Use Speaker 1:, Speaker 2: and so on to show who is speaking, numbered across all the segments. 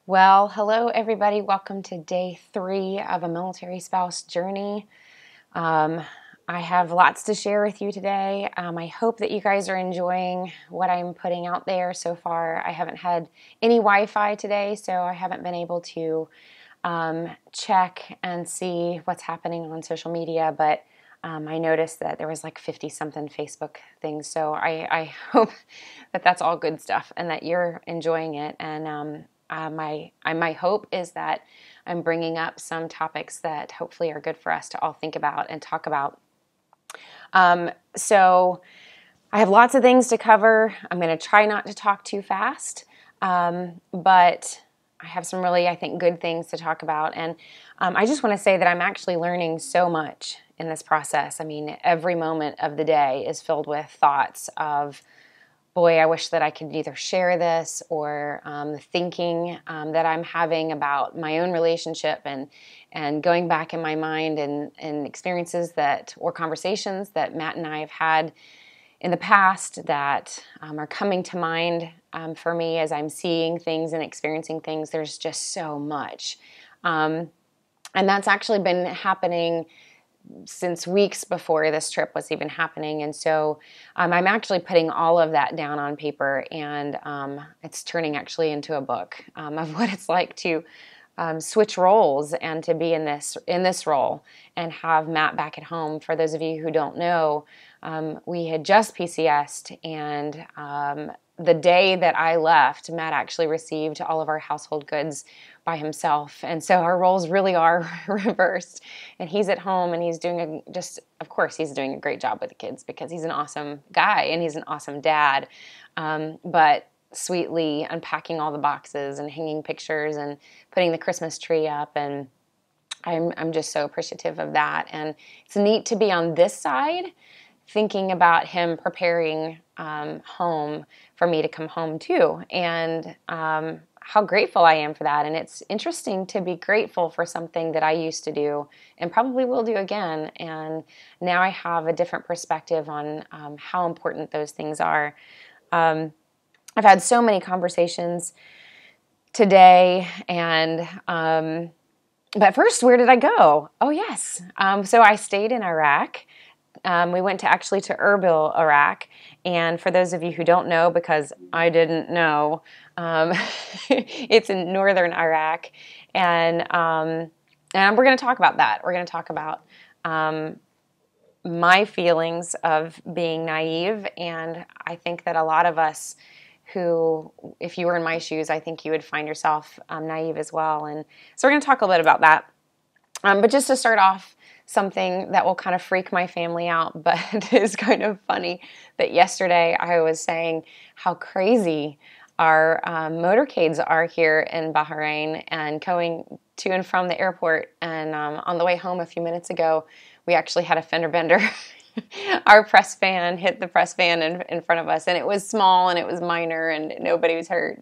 Speaker 1: Well, hello everybody. Welcome to day 3 of a military spouse journey. I have lots to share with you today. I hope that you guys are enjoying what I'm putting out there so far. I haven't had any Wi-Fi today, so I haven't been able to check and see what's happening on social media, but I noticed that there was like 50-something Facebook things, so I hope that that's all good stuff and that you're enjoying it. And my hope is that I'm bringing up some topics that hopefully are good for us to all think about and talk about. So I have lots of things to cover. I'm going to try not to talk too fast, but I have some really, I think, good things to talk about. And I just want to say that I'm actually learning so much in this process. I mean, every moment of the day is filled with thoughts of, boy, I wish that I could either share this or the thinking that I'm having about my own relationship and going back in my mind and experiences that or conversations that Matt and I have had in the past that are coming to mind for me as I'm seeing things and experiencing things. There's just so much. And that's actually been happening since weeks before this trip was even happening. And so I'm actually putting all of that down on paper, and it's turning actually into a book of what it's like to switch roles and to be in this role and have Matt back at home. For those of you who don't know, we had just PCS'd, and the day that I left, Matt actually received all of our household goods by himself. And so our roles really are reversed. And he's at home and he's doing of course, he's doing a great job with the kids because he's an awesome guy and he's an awesome dad. But sweetly unpacking all the boxes and hanging pictures and putting the Christmas tree up. And I'm just so appreciative of that. And it's neat to be on this side thinking about him preparing home for me to come home to, and how grateful I am for that. And it's interesting to be grateful for something that I used to do and probably will do again. And now I have a different perspective on how important those things are. I've had so many conversations today, and but first, where did I go? Oh, yes. So I stayed in Iraq. We went to Erbil, Iraq, and for those of you who don't know, because I didn't know, it's in northern Iraq, and we're going to talk about that. We're going to talk about my feelings of being naive, and I think that a lot of us who, if you were in my shoes, I think you would find yourself naive as well, and so we're going to talk a little bit about that. But just to start off, something that will kind of freak my family out, but is kind of funny, that yesterday I was saying how crazy our motorcades are here in Bahrain, and going to and from the airport. And on the way home a few minutes ago, we actually had a fender bender. Our press van hit the press van in front of us, and it was small and it was minor and nobody was hurt.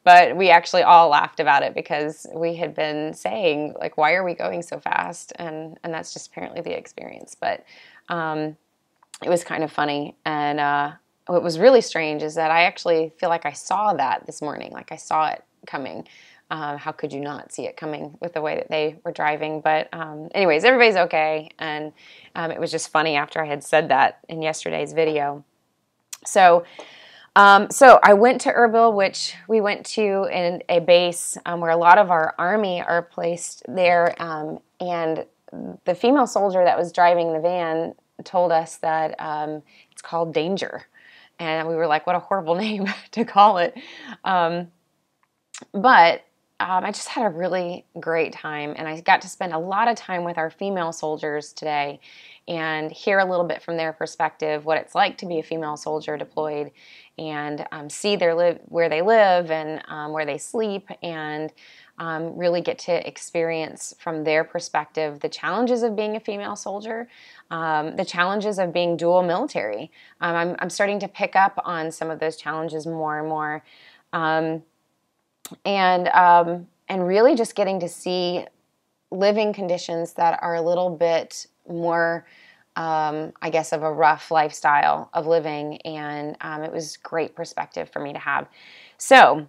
Speaker 1: But we actually all laughed about it because we had been saying, like, why are we going so fast? And that's just apparently the experience. But it was kind of funny. And what was really strange is that I actually feel like I saw that this morning. Like I saw it coming. How could you not see it coming with the way that they were driving? But anyways, everybody's okay. And it was just funny after I had said that in yesterday's video. So I went to Erbil, which we went to in a base where a lot of our army are placed there, and the female soldier that was driving the van told us that it's called Danger, and we were like, what a horrible name to call it. But I just had a really great time, and I got to spend a lot of time with our female soldiers today and hear a little bit from their perspective what it's like to be a female soldier deployed, and see where they live and where they sleep, and really get to experience from their perspective the challenges of being a female soldier, the challenges of being dual military. I'm starting to pick up on some of those challenges more and more, and really just getting to see living conditions that are a little bit more, I guess, of a rough lifestyle of living, and it was great perspective for me to have. So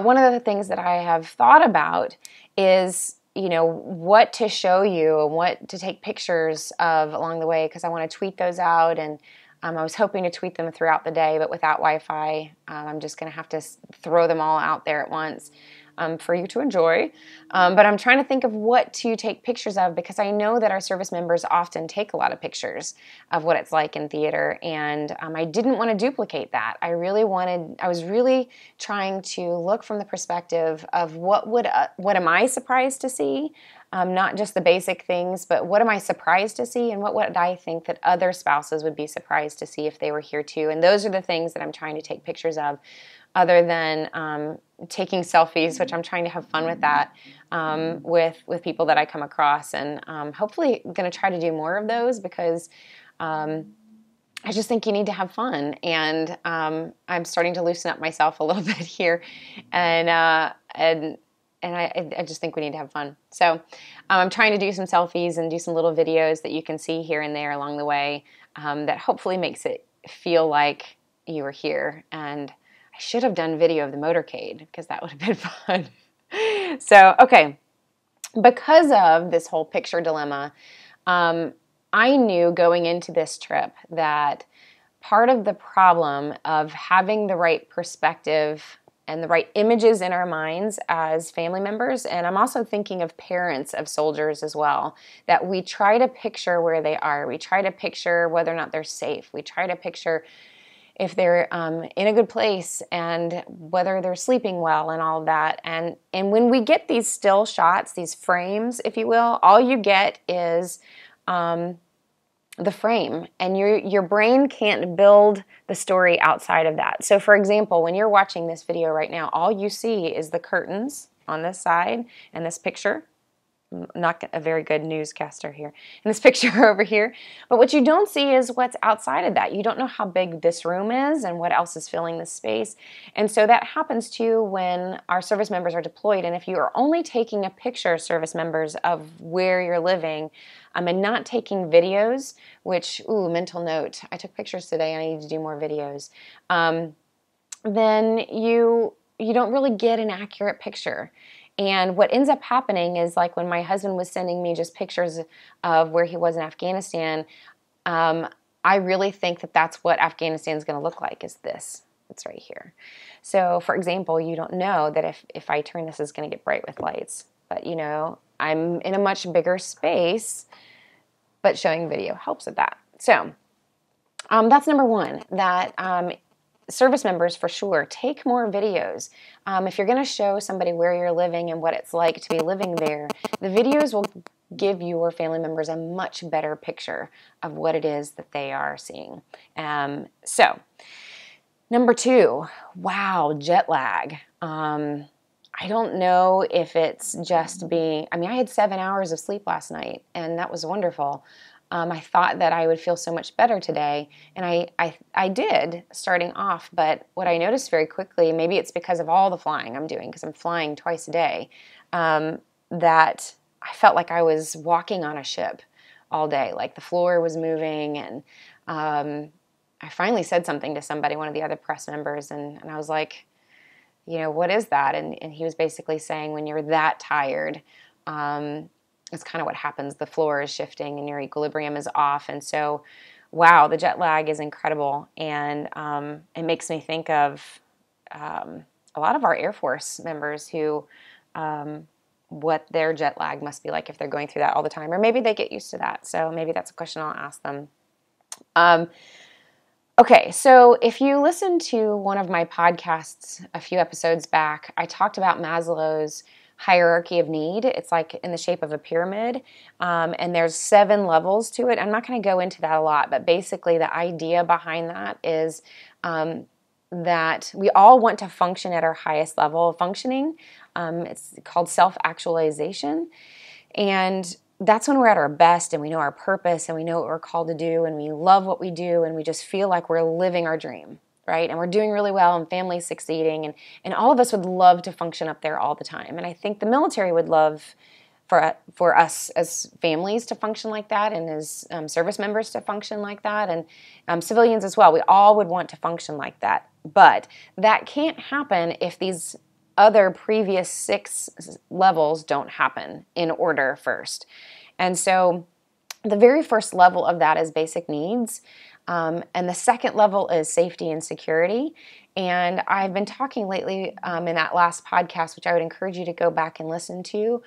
Speaker 1: one of the things that I have thought about is, what to show you and what to take pictures of along the way, because I want to tweet those out, and I was hoping to tweet them throughout the day, but without Wi-Fi, I'm just going to have to throw them all out there at once for you to enjoy. But I'm trying to think of what to take pictures of, because I know that our service members often take a lot of pictures of what it's like in theater, and I didn't want to duplicate that. I was really trying to look from the perspective of what am I surprised to see? Not just the basic things, but what am I surprised to see, and what would I think that other spouses would be surprised to see if they were here too? And those are the things that I'm trying to take pictures of, other than taking selfies, which I'm trying to have fun with that with people that I come across, and hopefully going to try to do more of those, because I just think you need to have fun, and I'm starting to loosen up myself a little bit here, and I just think we need to have fun. So I'm trying to do some selfies and do some little videos that you can see here and there along the way, that hopefully makes it feel like you were here. And I should have done video of the motorcade, because that would have been fun. So, okay, because of this whole picture dilemma, I knew going into this trip that part of the problem of having the right perspective and the right images in our minds as family members, and I'm also thinking of parents of soldiers as well, that we try to picture where they are. We try to picture whether or not they're safe. We try to picture if they're in a good place, and whether they're sleeping well, and all of that. And when we get these still shots, these frames, if you will, all you get is the frame, and your brain can't build the story outside of that. So for example, when you're watching this video right now, all you see is the curtains on this side and this picture. Not a very good newscaster here. And this picture over here. But what you don't see is what's outside of that. You don't know how big this room is and what else is filling this space. And so that happens too when our service members are deployed. And if you are only taking a picture, service members, of where you're living, and not taking videos, which, mental note, I took pictures today and I need to do more videos, then you don't really get an accurate picture. And what ends up happening is, like when my husband was sending me just pictures of where he was in Afghanistan, I really think that that's what Afghanistan is going to look like, is this. It's right here. So, for example, you don't know that if I turn this, it's going to get bright with lights. But, I'm in a much bigger space, but showing video helps with that. So, that's number one, that service members, for sure, take more videos. If you're going to show somebody where you're living and what it's like to be living there, the videos will give your family members a much better picture of what it is that they are seeing. So, number two, wow, jet lag. I don't know if it's just I had 7 hours of sleep last night, and that was wonderful. I thought that I would feel so much better today, and I did starting off, but what I noticed very quickly, maybe it's because of all the flying I'm doing, because I'm flying twice a day, that I felt like I was walking on a ship all day, like the floor was moving, and I finally said something to somebody, one of the other press members, and I was like, what is that? And he was basically saying, when you're that tired, it's kind of what happens. The floor is shifting and your equilibrium is off. And so, wow, the jet lag is incredible. And it makes me think of a lot of our Air Force members who, what their jet lag must be like if they're going through that all the time. Or maybe they get used to that. So maybe that's a question I'll ask them. Okay, so if you listen to one of my podcasts a few episodes back, I talked about Maslow's hierarchy of need. It's like in the shape of a pyramid, and there's 7 levels to it. I'm not going to go into that a lot, but basically the idea behind that is that we all want to function at our highest level of functioning. It's called self-actualization, and that's when we're at our best, and we know our purpose, and we know what we're called to do, and we love what we do, and we just feel like we're living our dream. Right? And we're doing really well, and families succeeding, and all of us would love to function up there all the time. And I think the military would love for us as families to function like that, and as service members to function like that, and civilians as well. We all would want to function like that. But that can't happen if these other previous 6 levels don't happen in order first. And so the very first level of that is basic needs. And the second level is safety and security. And I've been talking lately in that last podcast, which I would encourage you to go back and listen to.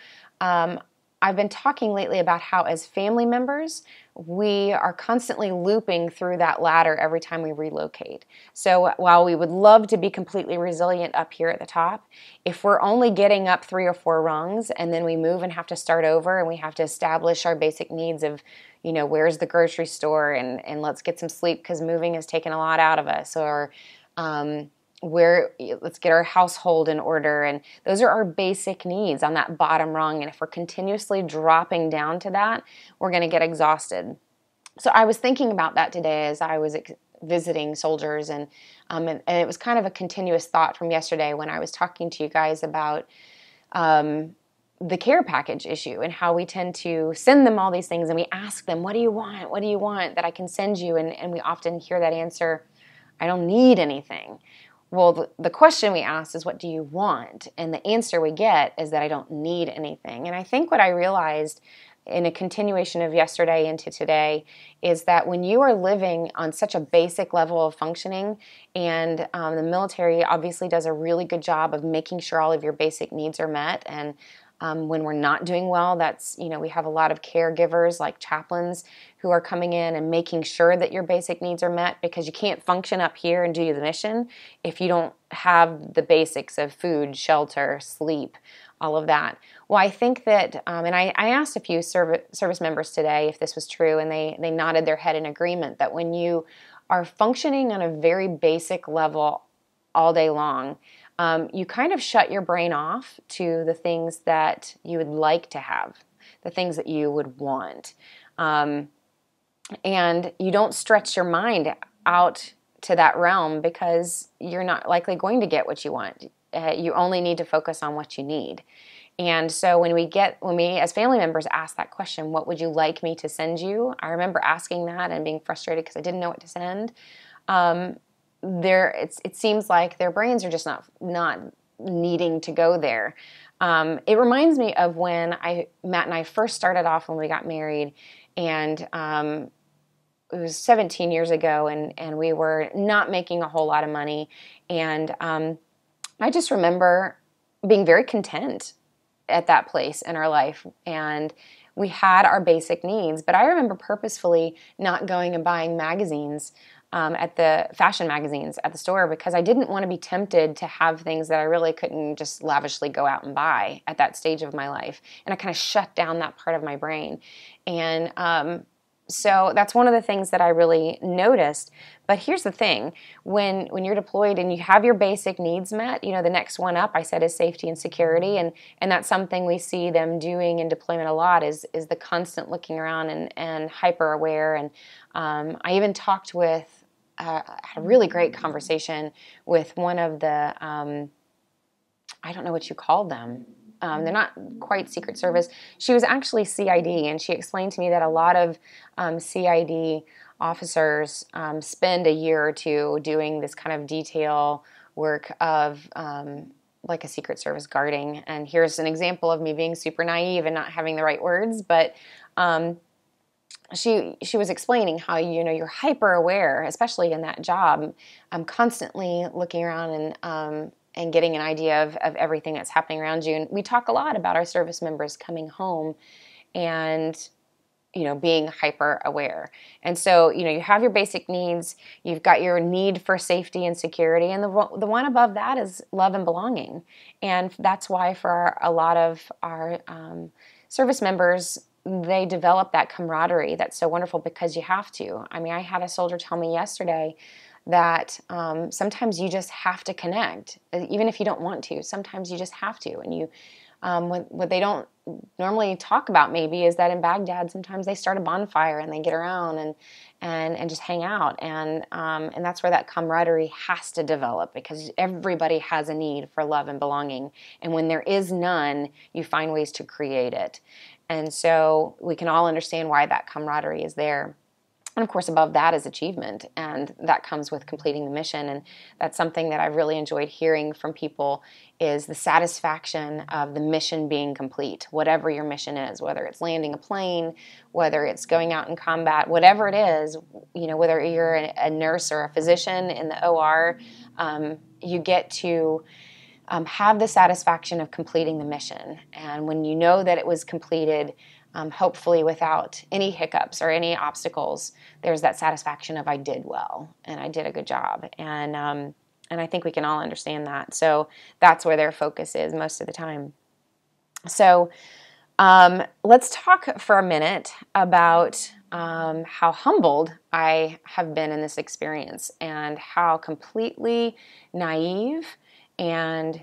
Speaker 1: I've been talking lately about how as family members, we are constantly looping through that ladder every time we relocate. So while we would love to be completely resilient up here at the top, if we're only getting up 3 or 4 rungs and then we move and have to start over and we have to establish our basic needs of, where's the grocery store and let's get some sleep because moving has taken a lot out of us, or let's get our household in order, and those are our basic needs on that bottom rung. And if we're continuously dropping down to that, we're going to get exhausted. So I was thinking about that today as I was visiting soldiers, and it was kind of a continuous thought from yesterday when I was talking to you guys about the care package issue and how we tend to send them all these things and we ask them, what do you want? What do you want that I can send you? And we often hear that answer, I don't need anything. Well, the question we ask is, what do you want? And the answer we get is that I don't need anything. And I think what I realized in a continuation of yesterday into today is that when you are living on such a basic level of functioning, and the military obviously does a really good job of making sure all of your basic needs are met, and when we're not doing well, that's, we have a lot of caregivers like chaplains who are coming in and making sure that your basic needs are met, because you can't function up here and do the mission if you don't have the basics of food, shelter, sleep, all of that. Well, I think that, and I asked a few service members today if this was true, and they nodded their head in agreement that when you are functioning on a very basic level all day long, you kind of shut your brain off to the things that you would like to have, the things that you would want. And you don't stretch your mind out to that realm because you're not likely going to get what you want. You only need to focus on what you need. And so when we as family members ask that question, what would you like me to send you? I remember asking that and being frustrated because I didn't know what to send. It seems like their brains are just not needing to go there. It reminds me of when Matt and I first started off when we got married, and it was 17 years ago, and we were not making a whole lot of money, and I just remember being very content at that place in our life, and we had our basic needs. But I remember purposefully not going and buying magazines at the fashion magazines at the store, because I didn't want to be tempted to have things that I really couldn't just lavishly go out and buy at that stage of my life. And I kind of shut down that part of my brain. And so that's one of the things that I really noticed. But here's the thing, when you're deployed and you have your basic needs met, the next one up, I said, is safety and security. And that's something we see them doing in deployment a lot, is the constant looking around and hyper aware. And I even talked with, had a really great conversation with one of the, I don't know what you call them. They're not quite Secret Service. She was actually CID, and she explained to me that a lot of CID officers spend a year or two doing this kind of detail work of like a Secret Service guarding. And here's an example of me being super naive and not having the right words, but she was explaining how, you're hyper aware, especially in that job. I'm constantly looking around and getting an idea of everything that's happening around you. And we talk a lot about our service members coming home and, being hyper aware. And so, you have your basic needs, you've got your need for safety and security, and the one above that is love and belonging. And that's why for a lot of our service members, they develop that camaraderie that's so wonderful, because you have to. I mean, I had a soldier tell me yesterday that sometimes you just have to connect, even if you don't want to. Sometimes you just have to. And what they don't normally talk about maybe is that in Baghdad, sometimes they start a bonfire and they get around and just hang out. And that's where that camaraderie has to develop, because everybody has a need for love and belonging. And when there is none, you find ways to create it. And so we can all understand why that camaraderie is there. And of course, above that is achievement, and that comes with completing the mission. And that's something that I've really enjoyed hearing from people, is the satisfaction of the mission being complete, whatever your mission is, whether it's landing a plane, whether it's going out in combat, whatever it is, whether you're a nurse or a physician in the OR, you get to have the satisfaction of completing the mission. And when you know that it was completed, hopefully without any hiccups or any obstacles, there's that satisfaction of I did well and I did a good job. And I think we can all understand that. So that's where their focus is most of the time. So let's talk for a minute about how humbled I have been in this experience, and how completely naive and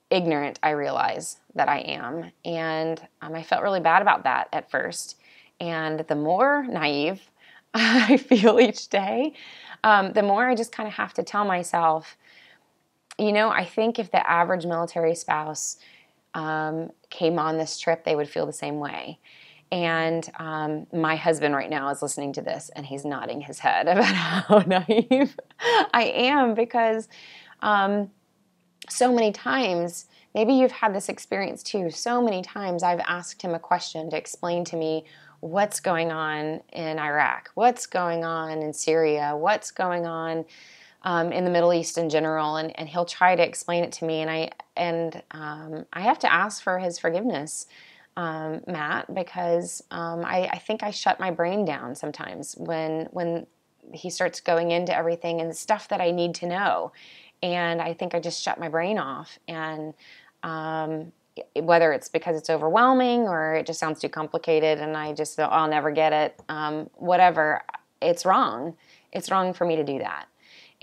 Speaker 1: ignorant I realize that I am. And I felt really bad about that at first. And the more naive I feel each day, the more I just kind of have to tell myself, I think if the average military spouse came on this trip, they would feel the same way. And my husband right now is listening to this, and he's nodding his head about how naive I am, because so many times, maybe you've had this experience too, so many times I've asked him a question to explain to me what's going on in Iraq, what's going on in Syria, what's going on in the Middle East in general, and he'll try to explain it to me, and I have to ask for his forgiveness, Matt, because I think I shut my brain down sometimes when he starts going into everything and the stuff that I need to know. And I think I just shut my brain off. And whether it's because it's overwhelming or it just sounds too complicated and I just thought, I'll never get it, whatever, it's wrong. It's wrong for me to do that.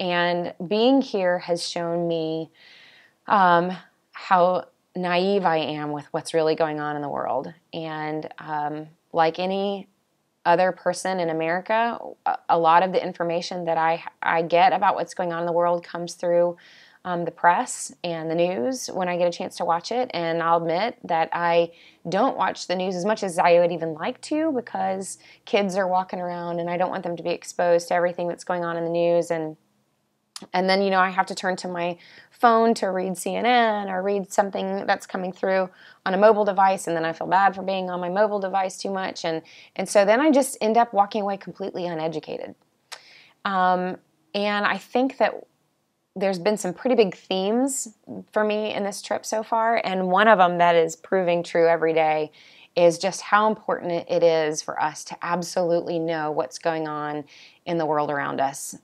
Speaker 1: And being here has shown me how naive I am with what's really going on in the world. And like any other person in America, a lot of the information that I get about what's going on in the world comes through the press and the news when I get a chance to watch it. And I'll admit that I don't watch the news as much as I would even like to, because kids are walking around and I don't want them to be exposed to everything that's going on in the news. And then, I have to turn to my phone to read CNN or read something that's coming through on a mobile device, and then I feel bad for being on my mobile device too much. And so then I just end up walking away completely uneducated. And I think that there's been some pretty big themes for me in this trip so far, and one of them that is proving true every day is just how important it is for us to absolutely know what's going on in the world around us.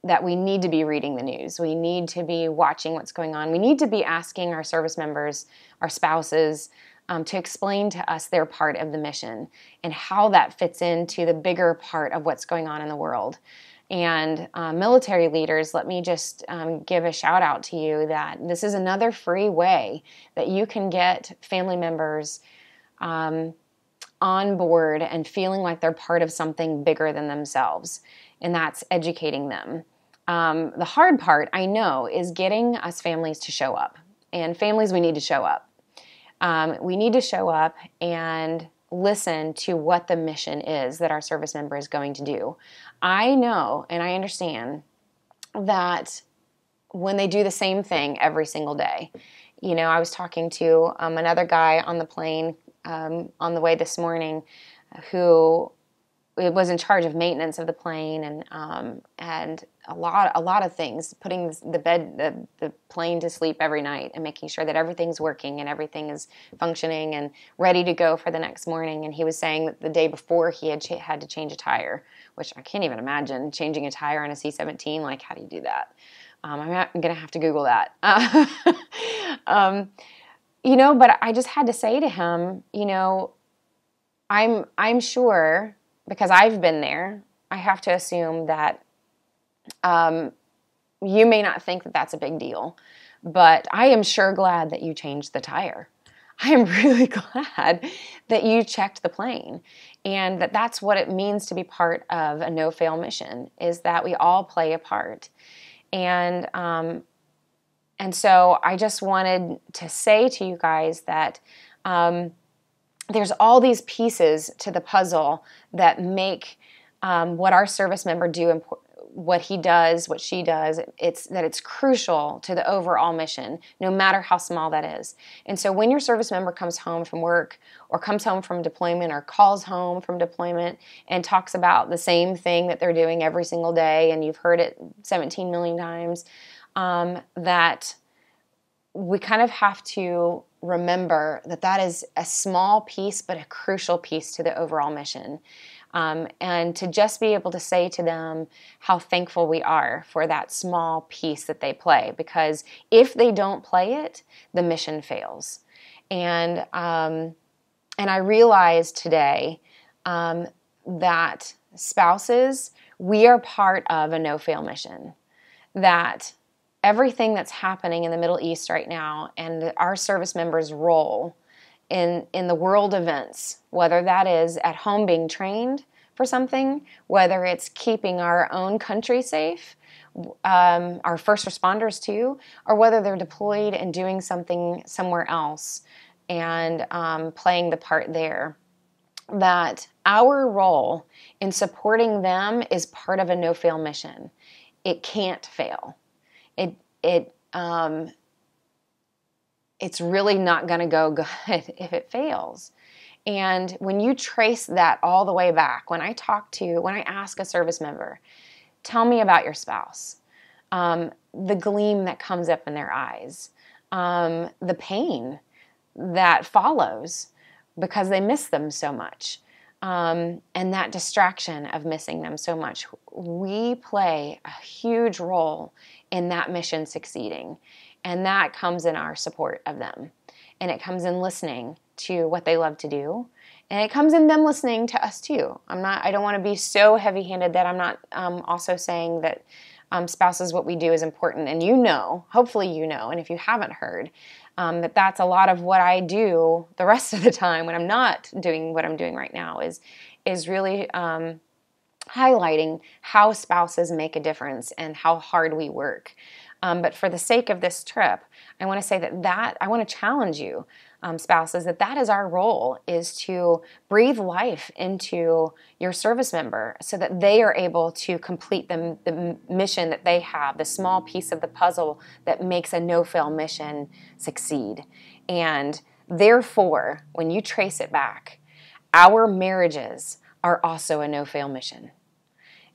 Speaker 1: That we need to be reading the news. We need to be watching what's going on. We need to be asking our service members, our spouses, to explain to us their part of the mission and how that fits into the bigger part of what's going on in the world. And military leaders, let me just give a shout out to you that this is another free way that you can get family members on board and feeling like they're part of something bigger than themselves. And that's educating them. The hard part, I know, is getting us families to show up. And families, we need to show up. We need to show up and listen to what the mission is that our service member is going to do. I know and I understand that when they do the same thing every single day, I was talking to another guy on the plane on the way this morning who was in charge of maintenance of the plane and a lot of things, putting the plane to sleep every night and making sure that everything's working and everything is functioning and ready to go for the next morning. And he was saying that the day before he had had to change a tire, which I can't even imagine changing a tire on a C-17. Like, how do you do that? I'm going to have to Google that. But I just had to say to him, I'm sure, because I've been there, I have to assume that you may not think that that's a big deal, but I am sure glad that you changed the tire. I am really glad that you checked the plane, and that's what it means to be part of a no-fail mission, is that we all play a part. And so I just wanted to say to you guys that there's all these pieces to the puzzle that make what our service member do, what he does, what she does, it's crucial to the overall mission, no matter how small that is. And so when your service member comes home from work or comes home from deployment or calls home from deployment and talks about the same thing that they're doing every single day, and you've heard it 17 million times, that we kind of have to remember that that is a small piece but a crucial piece to the overall mission. And to just be able to say to them how thankful we are for that small piece that they play, because if they don't play it, the mission fails. And I realized today that spouses, we are part of a no-fail mission. That everything that's happening in the Middle East right now and our service members' role in the world events, whether that is at home being trained for something, whether it's keeping our own country safe, our first responders too, or whether they're deployed and doing something somewhere else and playing the part there, that our role in supporting them is part of a no-fail mission. It can't fail. It's really not going to go good if it fails. And when you trace that all the way back, when I ask a service member, tell me about your spouse, the gleam that comes up in their eyes, the pain that follows because they miss them so much, and that distraction of missing them so much, we play a huge role in that mission succeeding. And that comes in our support of them. And it comes in listening to what they love to do. And it comes in them listening to us too. I don't want to be so heavy-handed that I'm not also saying that spouses, what we do is important. And hopefully you know, and if you haven't heard, that's a lot of what I do the rest of the time when I'm not doing what I'm doing right now is really highlighting how spouses make a difference and how hard we work. But for the sake of this trip, I want to say that I want to challenge you, spouses, that is our role, is to breathe life into your service member so that they are able to complete the mission that they have, the small piece of the puzzle that makes a no-fail mission succeed. And therefore, when you trace it back, our marriages are also a no-fail mission.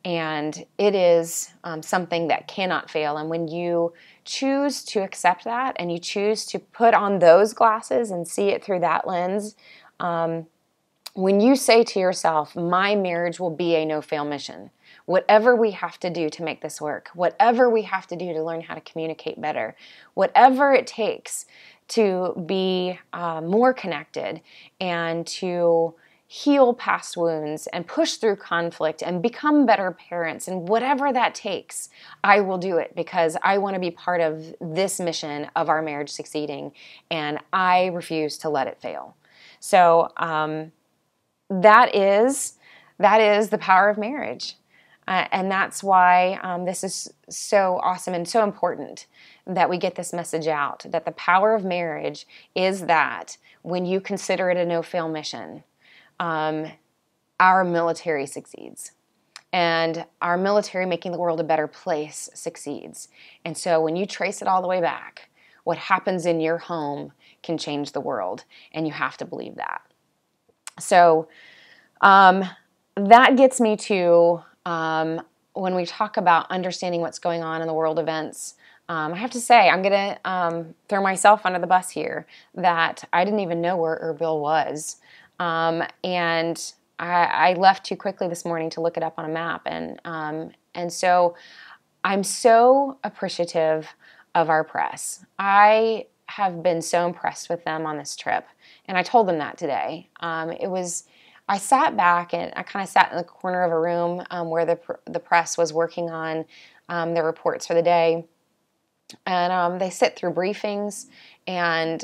Speaker 1: And it is something that cannot fail. And when you choose to accept that and you choose to put on those glasses and see it through that lens, when you say to yourself, my marriage will be a no-fail mission, whatever we have to do to make this work, whatever we have to do to learn how to communicate better, whatever it takes to be more connected and to heal past wounds and push through conflict and become better parents, and whatever that takes, I will do it because I want to be part of this mission of our marriage succeeding, and I refuse to let it fail. So that is the power of marriage, and that's why this is so awesome and so important that we get this message out, that the power of marriage is that when you consider it a no-fail mission, our military succeeds, and our military making the world a better place succeeds. And so when you trace it all the way back, what happens in your home can change the world, and you have to believe that. So that gets me to when we talk about understanding what's going on in the world events, I have to say, I'm going to throw myself under the bus here, that I didn't even know where Erbil was. And I left too quickly this morning to look it up on a map. And so I'm so appreciative of our press. I have been so impressed with them on this trip. And I told them that today. I sat back and I kind of sat in the corner of a room where the press was working on their reports for the day. And they sit through briefings and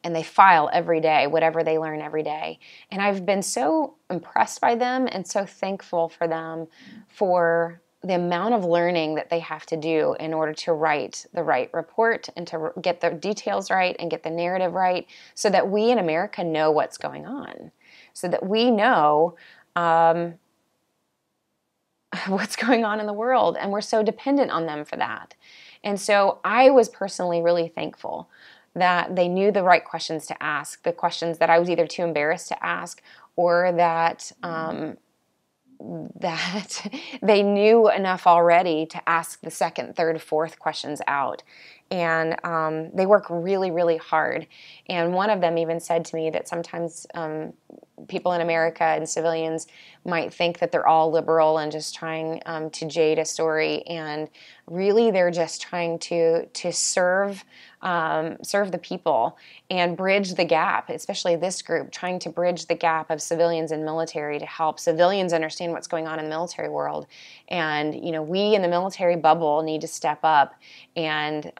Speaker 1: they file every day, whatever they learn every day. And I've been so impressed by them and so thankful for them for the amount of learning that they have to do in order to write the right report and to get the details right and get the narrative right, so that we in America know what's going on, so that we know what's going on in the world, and we're so dependent on them for that. And so I was personally really thankful that they knew the right questions to ask, the questions that I was either too embarrassed to ask, or that that they knew enough already to ask the second, third, fourth questions out. And they work really, really hard. And one of them even said to me that sometimes people in America and civilians might think that they're all liberal and just trying to jade a story. And really, they're just trying to serve the people and bridge the gap, especially this group, trying to bridge the gap of civilians and military to help civilians understand what's going on in the military world. And, we in the military bubble need to step up. And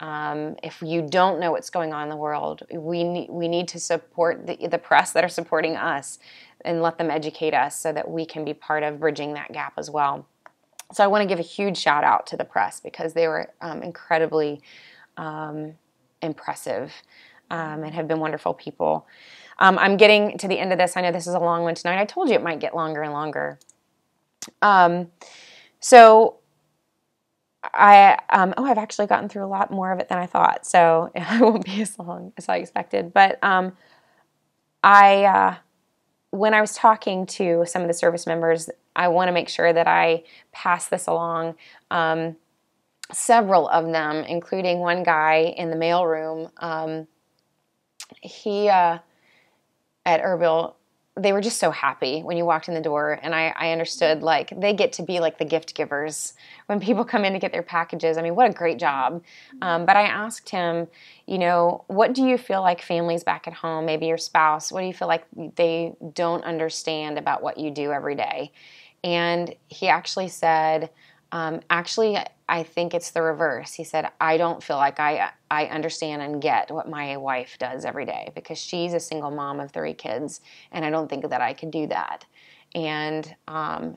Speaker 1: if you don't know what's going on in the world, we need to support the press that are supporting us and let them educate us so that we can be part of bridging that gap as well. So I want to give a huge shout out to the press because they were incredibly impressive and have been wonderful people. I'm getting to the end of this. I know this is a long one tonight. I told you it might get longer and longer. So I've actually gotten through a lot more of it than I thought, so it won't be as long as I expected. But when I was talking to some of the service members, I want to make sure that I pass this along. Several of them, including one guy in the mailroom, he at Erbil, they were just so happy when you walked in the door, and I understood, like, they get to be like the gift givers when people come in to get their packages. I mean, what a great job. But I asked him, what do you feel like families back at home, maybe your spouse, what do you feel like they don't understand about what you do every day? And he actually said, I think it's the reverse. He said, I don't feel like I understand and get what my wife does every day because she's a single mom of 3 kids, and I don't think that I could do that. And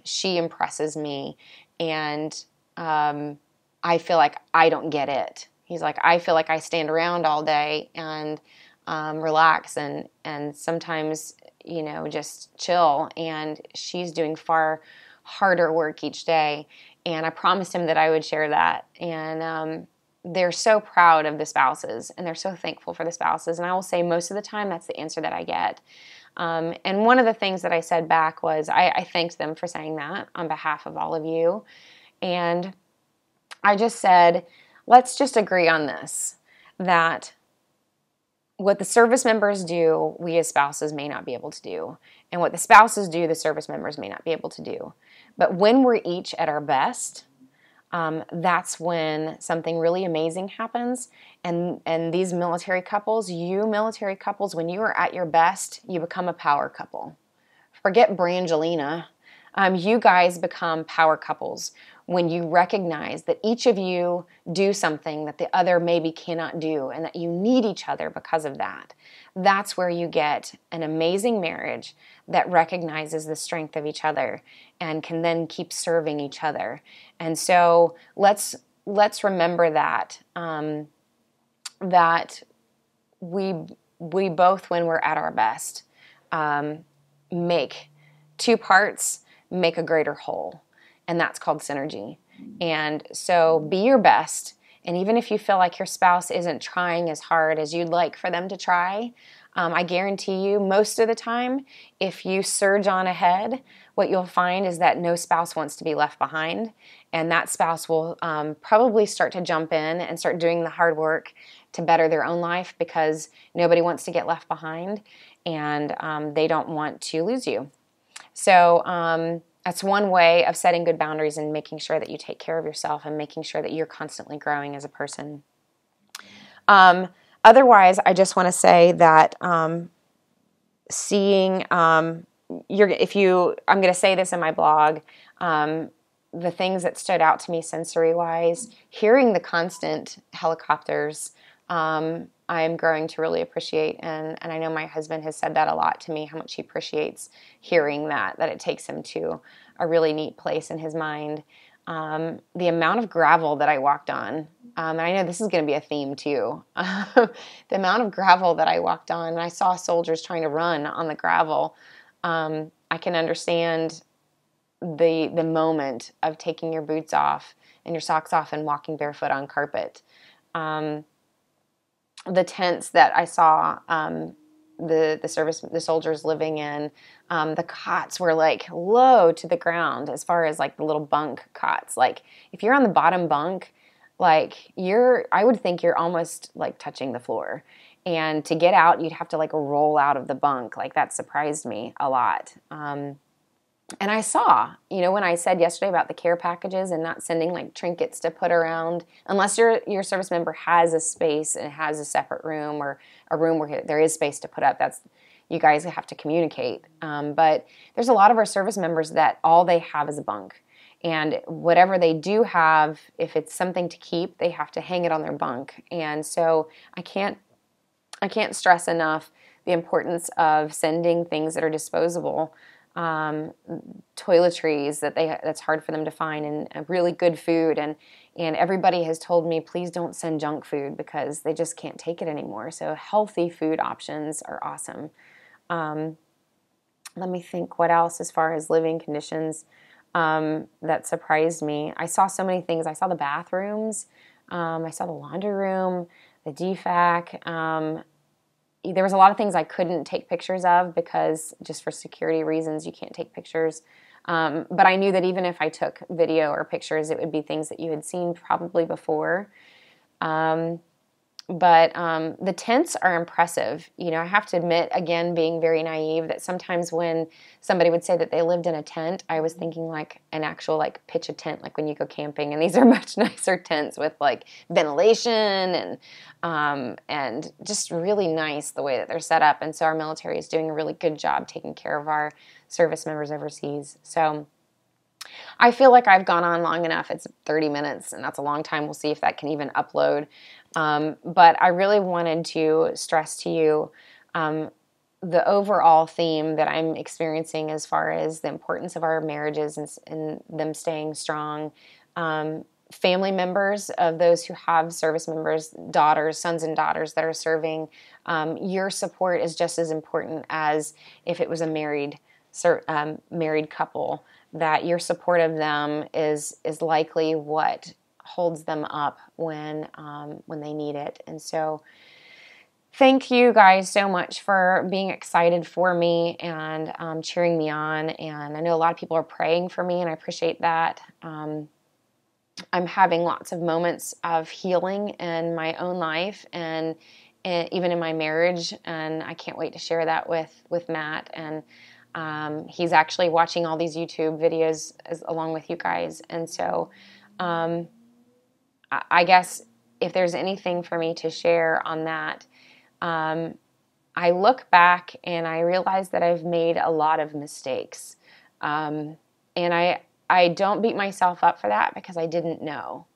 Speaker 1: she impresses me, and I feel like I don't get it. He's like, I feel like I stand around all day and relax and sometimes, just chill, and she's doing far harder work each day. And I promised him that I would share that. And they're so proud of the spouses, and they're so thankful for the spouses. And I will say most of the time that's the answer that I get. And one of the things that I said back was I thanked them for saying that on behalf of all of you. And I just said, let's just agree on this, that what the service members do, we as spouses may not be able to do. And what the spouses do, the service members may not be able to do. But when we're each at our best, that's when something really amazing happens. And these military couples, when you are at your best, you become a power couple. Forget Brangelina. You guys become power couples when you recognize that each of you do something that the other maybe cannot do, and that you need each other because of that. That's where you get an amazing marriage that recognizes the strength of each other and can then keep serving each other. And so let's remember that that we both, when we're at our best, make 2 parts make a greater whole. And that's called synergy. And so be your best. And even if you feel like your spouse isn't trying as hard as you'd like for them to try, I guarantee you most of the time, if you surge on ahead, what you'll find is that no spouse wants to be left behind. And that spouse will probably start to jump in and start doing the hard work to better their own life because nobody wants to get left behind, and they don't want to lose you. So that's one way of setting good boundaries and making sure that you take care of yourself and making sure that you're constantly growing as a person. Otherwise, I just want to say that seeing I'm going to say this in my blog, the things that stood out to me sensory-wise, hearing the constant helicopters, I am growing to really appreciate, and I know my husband has said that a lot to me, how much he appreciates hearing that it takes him to a really neat place in his mind. The amount of gravel that I walked on, and I know this is going to be a theme too, the amount of gravel that I walked on, and I saw soldiers trying to run on the gravel. I can understand the moment of taking your boots off and your socks off and walking barefoot on carpet. The tents that I saw the soldiers living in, the cots were like low to the ground as far as like the little bunk cots. Like if you're on the bottom bunk, like I would think you're almost like touching the floor. And to get out, you'd have to like roll out of the bunk. Like that surprised me a lot. And I saw, when I said yesterday about the care packages and not sending like trinkets to put around, unless your service member has a space and has a separate room or a room where there is space to put up, you guys have to communicate. But there's a lot of our service members that all they have is a bunk. And whatever they do have, if it's something to keep, they have to hang it on their bunk. And so I can't stress enough the importance of sending things that are disposable, toiletries that's hard for them to find, and really good food. And everybody has told me, please don't send junk food because they just can't take it anymore. So healthy food options are awesome. Let me think what else as far as living conditions that surprised me. I saw so many things. I saw the bathrooms. I saw the laundry room, the DFAC. There was a lot of things I couldn't take pictures of because just for security reasons, you can't take pictures. But I knew that even if I took video or pictures, it would be things that you had seen probably before. But the tents are impressive. I have to admit, again, being very naive, that sometimes when somebody would say that they lived in a tent, I was thinking like an actual like pitch a tent, like when you go camping. And these are much nicer tents with like ventilation and just really nice the way that they're set up. And so our military is doing a really good job taking care of our service members overseas. So I feel like I've gone on long enough. It's 30 minutes, and that's a long time. We'll see if that can even upload. But I really wanted to stress to you the overall theme that I'm experiencing as far as the importance of our marriages and them staying strong. Family members of those who have service members, sons and daughters that are serving, your support is just as important as if it was a married couple. That your support of them is likely what holds them up when they need it. And so thank you guys so much for being excited for me and cheering me on. And I know a lot of people are praying for me, and I appreciate that. I'm having lots of moments of healing in my own life and even in my marriage, and I can't wait to share that with Matt. And he's actually watching all these YouTube videos along with you guys. And so I guess if there's anything for me to share on that, I look back and I realize that I've made a lot of mistakes. And I don't beat myself up for that because I didn't know.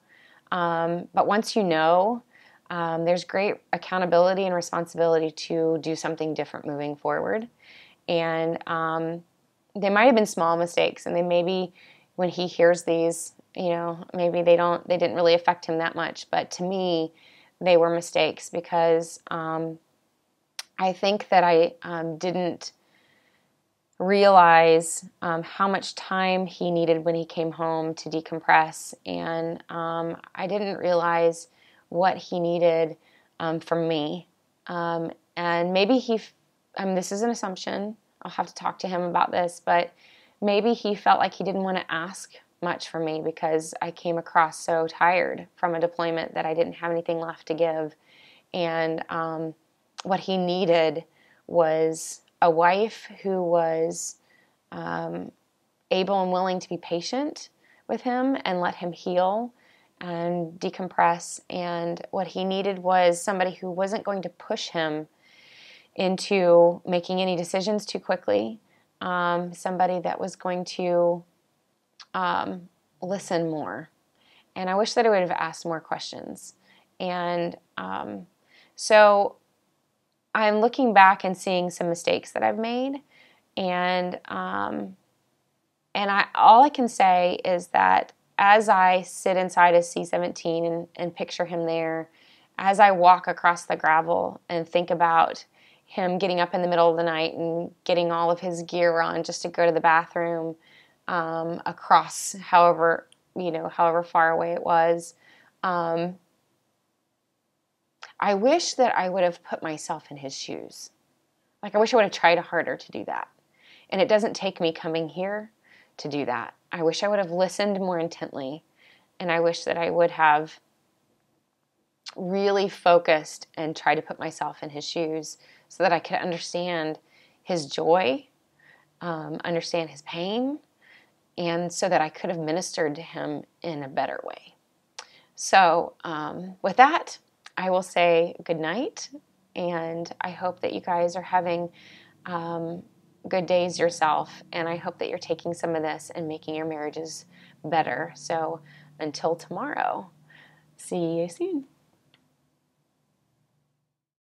Speaker 1: But once you know, there's great accountability and responsibility to do something different moving forward. And they might have been small mistakes, and then maybe when he hears these, maybe they didn't really affect him that much. But to me, they were mistakes because I think that I didn't realize how much time he needed when he came home to decompress, and I didn't realize what he needed from me. And maybe this is an assumption. I'll have to talk to him about this, but maybe he felt like he didn't want to ask much from me because I came across so tired from a deployment that I didn't have anything left to give. And what he needed was a wife who was able and willing to be patient with him and let him heal and decompress. And what he needed was somebody who wasn't going to push him into making any decisions too quickly, somebody that was going to listen more. And I wish that I would have asked more questions. And so I'm looking back and seeing some mistakes that I've made, and all I can say is that as I sit inside a C-17 and picture him there, as I walk across the gravel and think about him getting up in the middle of the night and getting all of his gear on just to go to the bathroom, across however far away it was. I wish that I would have put myself in his shoes. Like, I wish I would have tried harder to do that. And it doesn't take me coming here to do that. I wish I would have listened more intently. And I wish that I would have really focused and tried to put myself in his shoes so that I could understand his joy, understand his pain, and so that I could have ministered to him in a better way. So with that, I will say good night, and I hope that you guys are having good days yourself, and I hope that you're taking some of this and making your marriages better. So until tomorrow, see you soon.